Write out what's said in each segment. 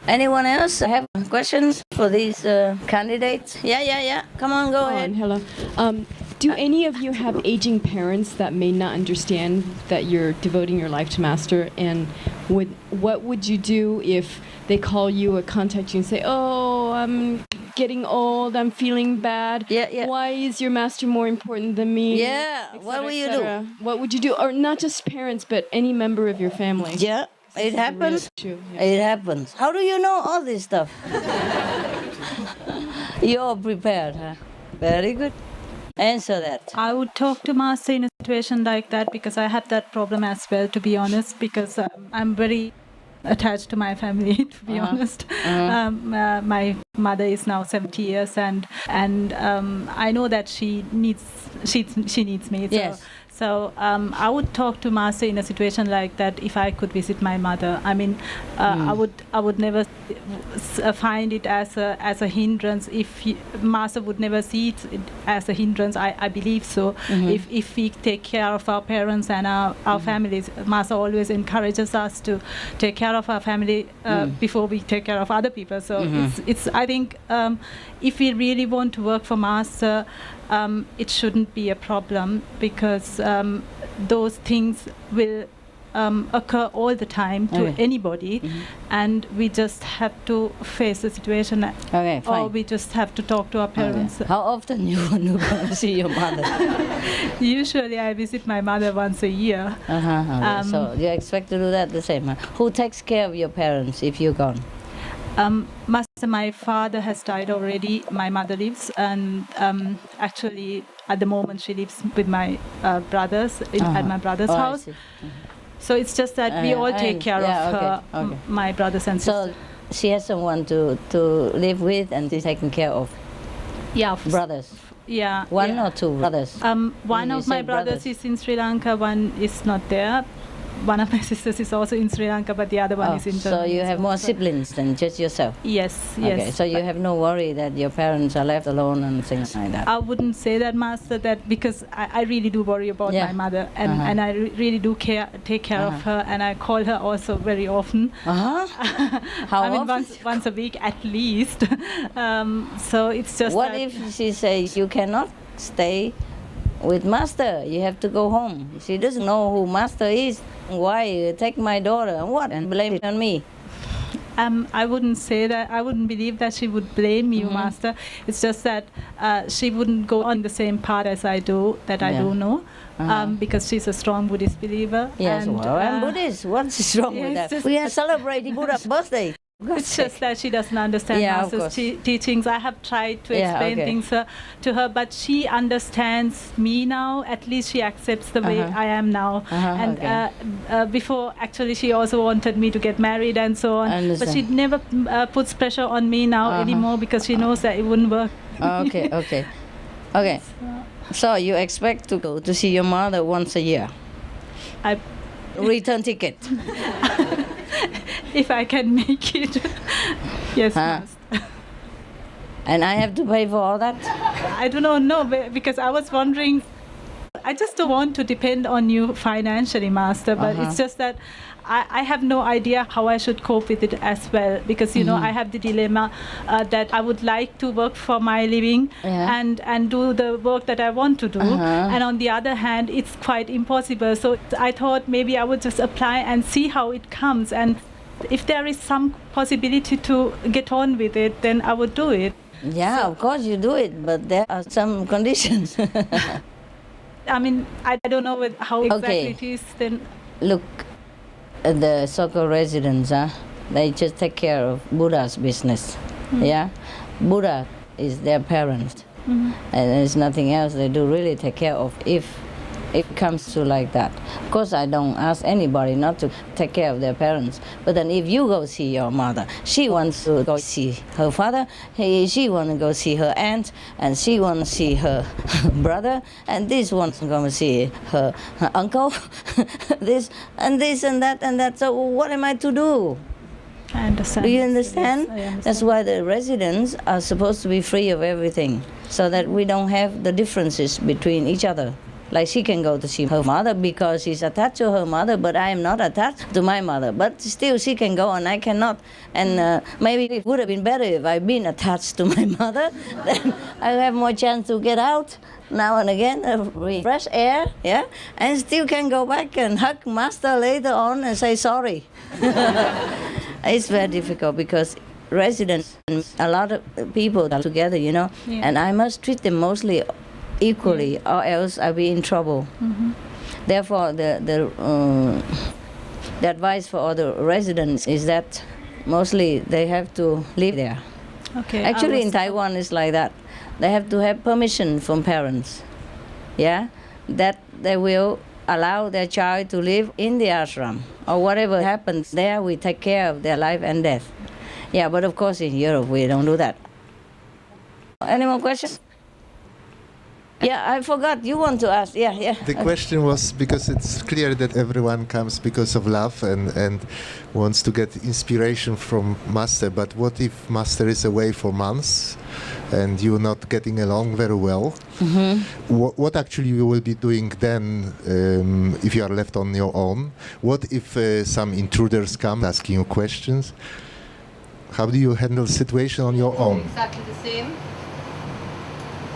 Anyone else have questions for these candidates? Yeah. Come on, go ahead. Hello. Do any of you have aging parents that may not understand that you're devoting your life to Master? And what would you do if they call you or contact you and say, "Oh, I'm getting old, I'm feeling bad. Yeah. Why is your Master more important than me?" Yeah. What will you do? What would you do? Or not just parents, but any member of your family. Yeah. It happens. True. It happens. How do you know all this stuff? You're prepared, huh? Very good. Answer that. I would talk to Master in a situation like that because I have that problem as well, to be honest, because I'm very attached to my family, to be honest. My mother is now 70 years and I know that she needs me. Yes. So I would talk to Master in a situation like that if I could visit my mother. I mean, I would never find it as a hindrance. If Master would never see it as a hindrance, I believe so. If we take care of our parents and our families, Master always encourages us to take care of our family before we take care of other people. So it's I think if we really want to work for Master, it shouldn't be a problem because those things will occur all the time to anybody, and we just have to face the situation, or we just have to talk to our parents. How often you want to go and see your mother? Usually I visit my mother once a year. So you expect to do that the same? Huh? Who takes care of your parents if you're gone? Master, my father has died already. My mother lives, and actually at the moment she lives with my brothers at my brother's house. So it's just that we all take care of her, my brothers and sisters. So she has someone to live with and be taken care of. Yeah. Brothers. Yeah. One or two brothers? One of my brothers is in Sri Lanka. One is not there. One of my sisters is also in Sri Lanka, but the other one is in Germany. So you have more siblings than just yourself? Yes. Okay, so you have no worry that your parents are left alone and things like that? I wouldn't say that, Master, that because I really do worry about my mother, and I really do take care of her, and I call her also very often. How often? Once a week at least. So it's just What if she says you cannot stay with Master, you have to go home? She doesn't know who Master is. Why take my daughter and blame it on me? I wouldn't say that. I wouldn't believe that she would blame you, Master. It's just that she wouldn't go on the same path as I do, I do know, because she's a strong Buddhist believer. Yes, I'm Buddhist. What's wrong with that? We are celebrating Buddha's birthday. It's just that she doesn't understand Master's teachings. I have tried to explain things to her, but she understands me now. At least she accepts the way I am now. Before, actually, she also wanted me to get married and so on. But she never puts pressure on me now anymore because she knows that it wouldn't work. Okay. So you expect to go to see your mother once a year? Return ticket. If I can make it. Yes, Master. And I have to pay for all that? I do not know, because I was wondering, I just don't want to depend on you financially, Master, but it's just that I have no idea how I should cope with it as well, because I have the dilemma that I would like to work for my living and do the work that I want to do, and on the other hand it's quite impossible. So I thought maybe I would just apply and see how it comes, and if there is some possibility to get on with it, then I would do it. Yeah, so, of course you do it, but there are some conditions. I mean, I don't know how exactly it is then. Look, the so-called residents, they just take care of Buddha's business. Buddha is their parent, and there's nothing else they do really take care of if it comes to like that. Of course, I don't ask anybody not to take care of their parents, but then if you go see your mother, she wants to go see her father, she wants to go see her aunt, and she wants to see her brother, and this wants to go see her uncle, this and that. So what am I to do? I understand. Do you understand? Yes, I understand. That's why the residents are supposed to be free of everything, so that we don't have the differences between each other. Like she can go to see her mother because she's attached to her mother, but I am not attached to my mother. But still she can go and I cannot. And maybe it would have been better if I'd been attached to my mother. Then I have more chance to get out now and again, fresh air, yeah? And still can go back and hug Master later on and say sorry. It's very difficult because residents and a lot of people are together, you know, and I must treat them mostly equally, or else I'll be in trouble. Therefore, the advice for all the residents is that mostly they have to live there. Okay. Actually, in Taiwan, it's like that. They have to have permission from parents, yeah, that they will allow their child to live in the ashram, or whatever happens there, we take care of their life and death. Yeah, but of course in Europe we don't do that. Any more questions? Yeah, I forgot. You want to ask? Yeah. The question was because it's clear that everyone comes because of love and wants to get inspiration from Master. But what if Master is away for months and you're not getting along very well? What actually you will be doing then if you are left on your own? What if some intruders come asking you questions? How do you handle the situation on your own? Exactly the same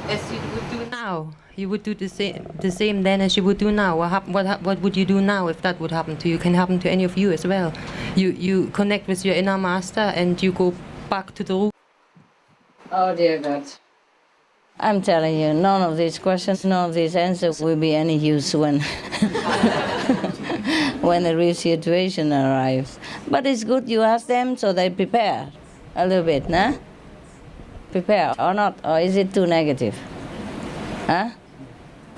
as you would do now. You would do the same then as you would do now. What would you do now if that would happen to you? It can happen to any of you as well. You connect with your inner master and you go back to the root. Oh dear God. I'm telling you, none of these questions, none of these answers will be any use when when the real situation arrives. But it's good you ask them so they prepare a little bit, nah? Prepare or not, or is it too negative? Huh?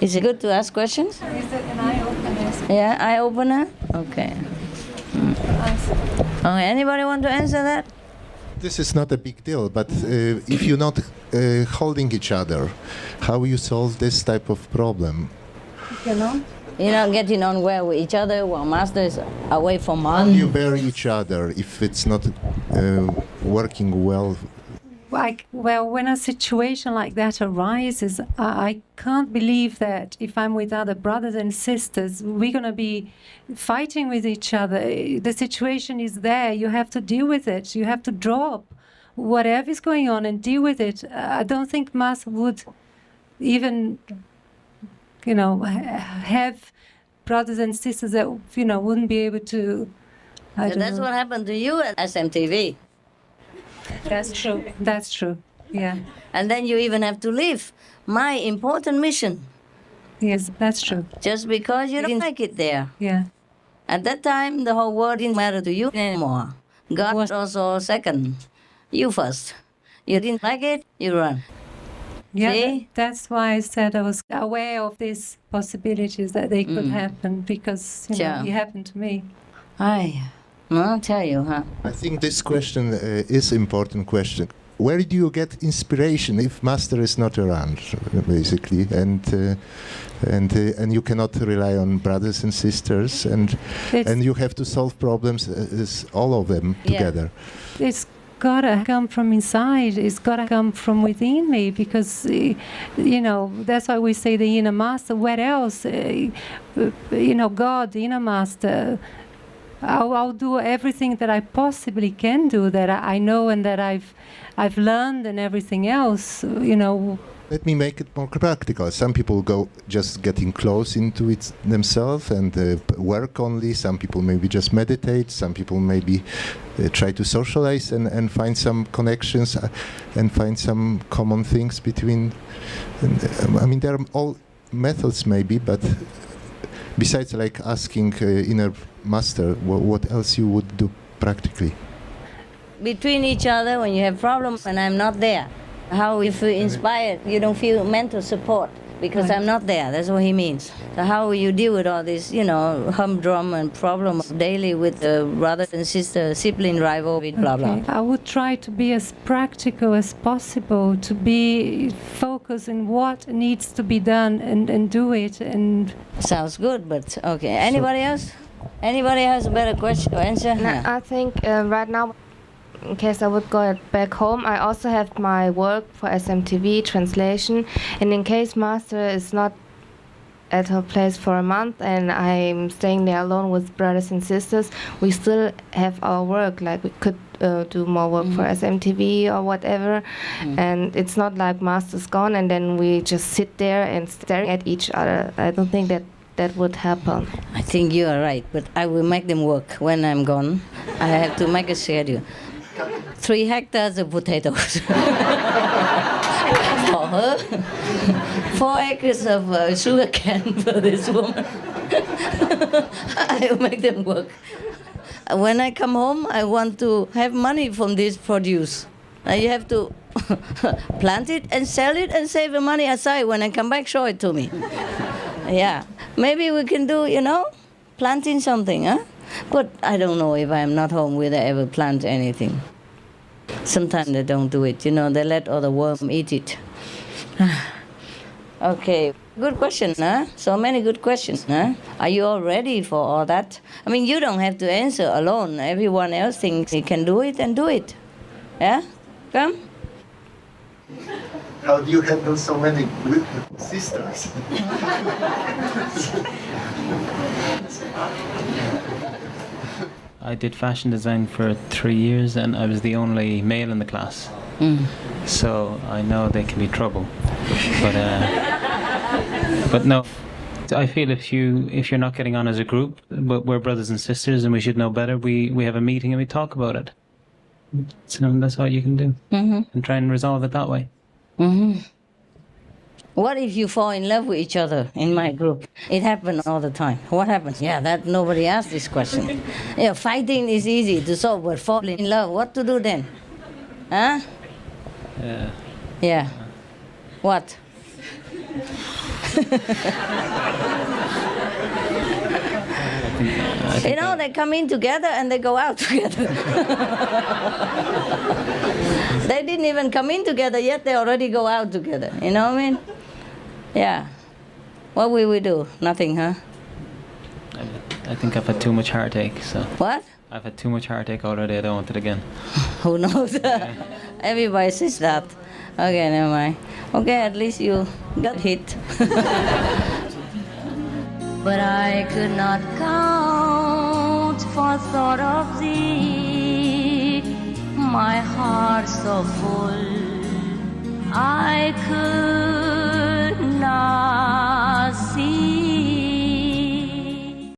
Is it good to ask questions? Is it an eye-opener? Yeah, eye-opener? Okay. Okay, anybody want to answer that? This is not a big deal, but if you're not holding each other, how will you solve this type of problem? You know? You're not getting on well with each other while Master is away for How months. do you bear each other if it's not working well? Well, when a situation like that arises, I can't believe that if I'm with other brothers and sisters, we're going to be fighting with each other. The situation is there. You have to deal with it. You have to drop whatever is going on and deal with it. I don't think Master would even, have brothers and sisters that, wouldn't be able to... That's what happened to you at SMTV. That's true. That's true. Yeah. And then you even have to leave my important mission. Yes, that's true. Just because you didn't like it there. Yeah. At that time, the whole world didn't matter to you anymore. God was also second. You first. You didn't like it, you run. Yeah, See? that's why I said I was aware of these possibilities that they could happen because, it happened to me. I'll tell you, huh? I think this question is important question. Where do you get inspiration if Master is not around, basically, and you cannot rely on brothers and sisters, and you have to solve problems as all of them together. It's gotta come from inside. It's gotta come from within me because, that's why we say the inner master. Where else? God, the inner master. I'll do everything that I possibly can do, that I know and that I've learned and everything else, Let me make it more practical. Some people go just getting close into it themselves and work only. Some people maybe just meditate. Some people maybe try to socialize and find some connections and find some common things between. There are all methods maybe, but besides like asking inner master, what else you would do practically? Between each other, when you have problems and I'm not there, how you feel inspired, you don't feel mental support because I'm not there. That's what he means. So how will you deal with all this, humdrum and problems daily with brothers and sisters, sibling rival, blah, blah. I would try to be as practical as possible, to be focused on what needs to be done and do it. And sounds good, but okay. Anybody else? Anybody has a better question or answer? No, I think right now, in case I would go back home, I also have my work for SMTV translation, and in case Master is not at her place for a month, and I'm staying there alone with brothers and sisters. We still have our work, like we could do more work for SMTV or whatever, and it's not like master's gone and then we just sit there and staring at each other. I don't think that would happen. I think you are right, but I will make them work when I'm gone. I have to make a schedule. 3 hectares of potatoes for her. 4 acres of sugar cane for this woman. I will make them work. When I come home, I want to have money from this produce. You have to plant it and sell it and save the money aside. When I come back, show it to me. Yeah, maybe we can do, planting something, huh? But I don't know if I'm not home whether I ever plant anything. Sometimes they don't do it, they let all the worm eat it. Okay, good question, huh? So many good questions, huh? Are you all ready for all that? I mean, you don't have to answer alone. Everyone else thinks he can do it and do it. Yeah? Come. How do you handle so many good sisters? I did fashion design for 3 years and I was the only male in the class. So I know they can be trouble. But no, I feel if you're not getting on as a group, but we're brothers and sisters and we should know better, we have a meeting and we talk about it. So that's all you can do. And try and resolve it that way. What if you fall in love with each other in my group? It happens all the time. What happens? Yeah, that nobody asked this question. Fighting is easy to solve, but falling in love, what to do then? Huh? Yeah. What? They come in together and they go out together. They didn't even come in together yet, they already go out together. You know what I mean? Yeah. What will we do? Nothing, huh? I think I've had too much heartache, so... What? I've had too much heartache already, I don't want it again. Who knows? Everybody says that. Okay, never mind. Okay, at least you got hit. But I could not count for thought of thee, my heart so full, I could not